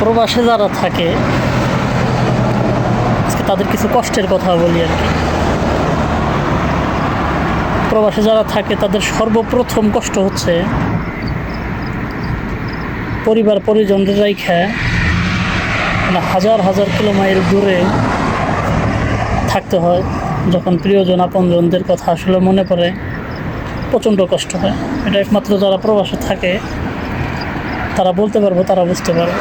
প্রবাসে যারা থাকে আজকে তাদের কিছু কষ্টের কথা বলি আর কি। প্রবাসে যারা থাকে তাদের সর্বপ্রথম কষ্ট হচ্ছে পরিবার পরিজনদের রাইখা হাজার হাজার কিলোমাইল দূরে থাকতে হয়। যখন প্রিয়জন আপনজনদের কথা আসলে মনে পড়ে প্রচণ্ড কষ্ট হয়। এটা একমাত্র যারা প্রবাসে থাকে তারা বলতে পারবো, তারা বুঝতে পারবে।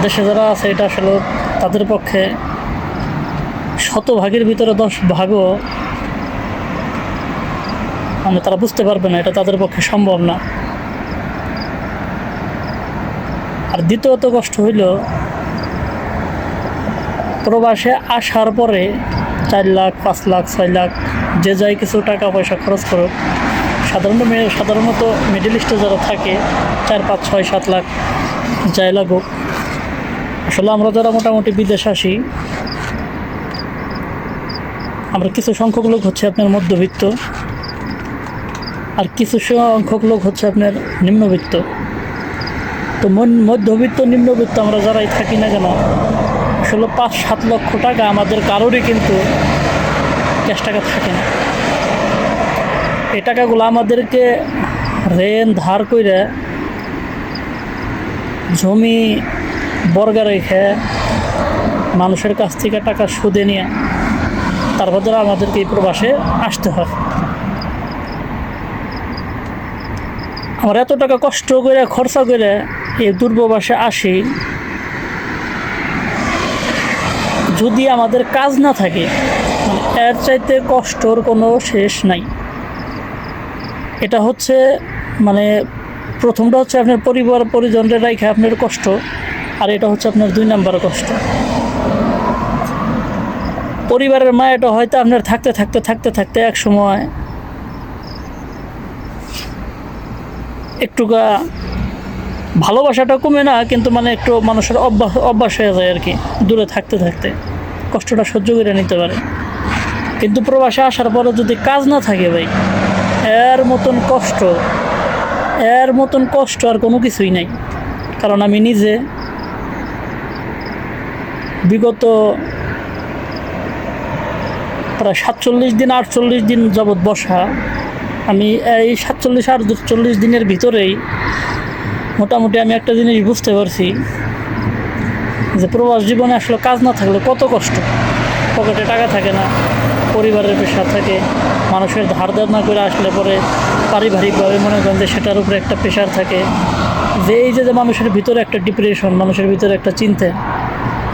দেশে যারা আছে এটা আসলে তাদের পক্ষে 100 ভাগের ভিতরে 10 ভাগও মানে তারা বুঝতে পারবে না, এটা তাদের পক্ষে সম্ভব না। আর দ্বিতীয়ত কষ্ট হইল প্রবাসে আসার পরে 4 লাখ 5 লাখ 6 লাখ যে যাই কিছু টাকা পয়সা খরচ করুক, সাধারণত মিডল ইস্টে যারা থাকে 4 5 6 7 লাখ যাই লাগুক। আসলে আমরা যারা মোটামুটি বিদেশ আসি আমরা কিছু সংখ্যক লোক হচ্ছে আপনার মধ্যবিত্ত, আর কিছু সংখ্যক লোক হচ্ছে আপনার নিম্নবিত্ত। তো মধ্যবিত্ত নিম্নবিত্ত আমরা যারাই থাকি না কেন আসলে 5-7 লক্ষ টাকা আমাদের কারোরই কিন্তু ক্যাশ টাকা থাকে না। এই টাকাগুলো আমাদেরকে ঋণ ধার করে জমি বর্গা রেখে মানুষের কাছ থেকে টাকা সুদে নিয়ে তারপর দ্বারা আমাদেরকে এই প্রবাসে আসতে হয়। আমরা এত টাকা কষ্ট করে খরচা করে এই দূরপ্রবাসে আসি, যদি আমাদের কাজ না থাকে এর চাইতে কষ্টর কোনো শেষ নাই। এটা হচ্ছে মানে প্রথমটা হচ্ছে আপনার পরিবার পরিজনদের রাইখে আপনার কষ্ট, আর এটা হচ্ছে আপনার 2 নাম্বার কষ্ট। পরিবারের মায়াটা হয়তো আপনার থাকতে থাকতে থাকতে থাকতে এক সময় একটু ভালোবাসাটা কমে না, কিন্তু মানে একটু মানুষের অভ্যাস হয়ে যায় আর কি। দূরে থাকতে থাকতে কষ্টটা সহ্য করে নিতে পারে। কিন্তু প্রবাসে আসার পরে যদি কাজ না থাকে ভাই, এর মতন কষ্ট আর কোনো কিছুই নাই। কারণ আমি নিজে বিগত প্রায় 47 দিন 48 দিন যাবৎ বসা, আমি এই 47-48 দিনের ভিতরেই মোটামুটি আমি একটা জিনিস বুঝতে পারছি যে প্রবাস জীবনে আসলে কাজ না থাকলে কত কষ্ট। পকেটে টাকা থাকে না, পরিবারের প্রেশার থাকে, মানুষের ধার না করে আসলে পরে পারিবারিকভাবে মনে করেন যে সেটার উপরে একটা প্রেশার থাকে। যে এই যে মানুষের ভিতরে একটা ডিপ্রেশন, মানুষের ভিতরে একটা চিন্তা,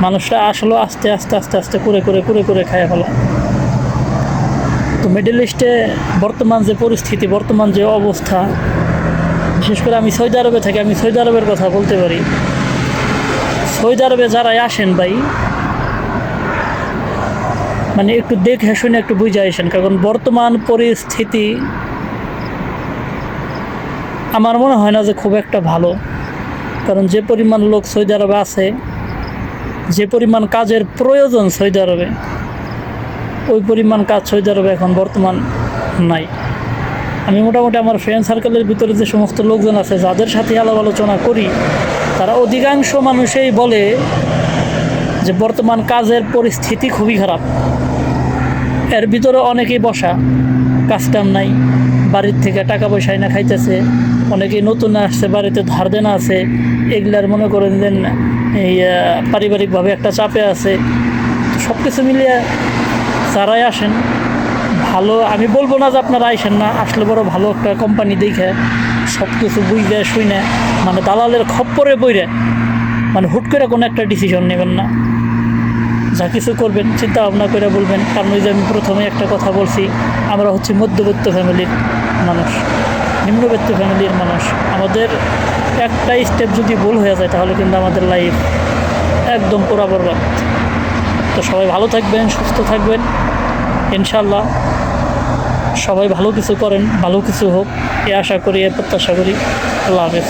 মানুষরা আসলে আস্তে আস্তে আস্তে আস্তে করে খায় ফেলা। তো মিডল ইস্টে বর্তমান যে পরিস্থিতি, বর্তমান যে অবস্থা, বিশেষ করে আমি সৌদি আরবে থাকি, আমি সৌদি আরবের কথা বলতে পারি। সৌদি আরবে যারাই আসেন ভাই, মানে একটু দেখে শুনে একটু বুঝে আসেন, কারণ বর্তমান পরিস্থিতি আমার মনে হয় না যে খুব একটা ভালো। কারণ যে পরিমাণ লোক সৌদি আরবে আছে, যে পরিমাণ কাজের প্রয়োজন সৌদি আরবে, ওই পরিমাণ কাজ সৌদি আরবে এখন বর্তমান নাই। আমি মোটামুটি আমার ফ্রেন্ড সার্কেলের ভিতরে যে সমস্ত লোকজন আছে, যাদের সাথে আলাপ আলোচনা করি, তারা অধিকাংশ মানুষই বলে যে বর্তমান কাজের পরিস্থিতি খুবই খারাপ। এর ভিতরে অনেকেই বসা, কাজ কাম নাই, বাড়ির থেকে টাকা পয়সা না খাইতেছে, অনেকেই নতুন আসছে, বাড়িতে ধার দেনা আছে, এগুলার মনে করেন দেন এই পারিবারিকভাবে একটা চাপে আছে। সব কিছু মিলিয়ে যারাই আসেন ভালো, আমি বলবো না যে আপনারা আইসেন না, আসলে বড় ভালো একটা কোম্পানি দেখে সব কিছু বুঝে শুনে, মানে দালালের খপ্পরে বইরে মানে হুট করে কোনো একটা ডিসিশন নেবেন না। যা কিছু করবেন চিন্তা ভাবনা করে বলবেন। কারণ ওই যে আমি প্রথমে একটা কথা বলছি, আমরা হচ্ছে মধ্যবিত্ত ফ্যামিলির মানুষ, নিম্নবিত্ত ফ্যামিলির মানুষ। আমাদের একটা স্টেপ যদি ভুল হয়ে যায় তাহলে কিন্তু আমাদের লাইফ একদম পুরা বরবাদ। তো সবাই ভালো থাকবেন, সুস্থ থাকবেন, ইনশাল্লাহ সবাই ভালো কিছু করেন, ভালো কিছু হোক এ আশা করি, এ প্রত্যাশা করি। আল্লাহ হাফেজ।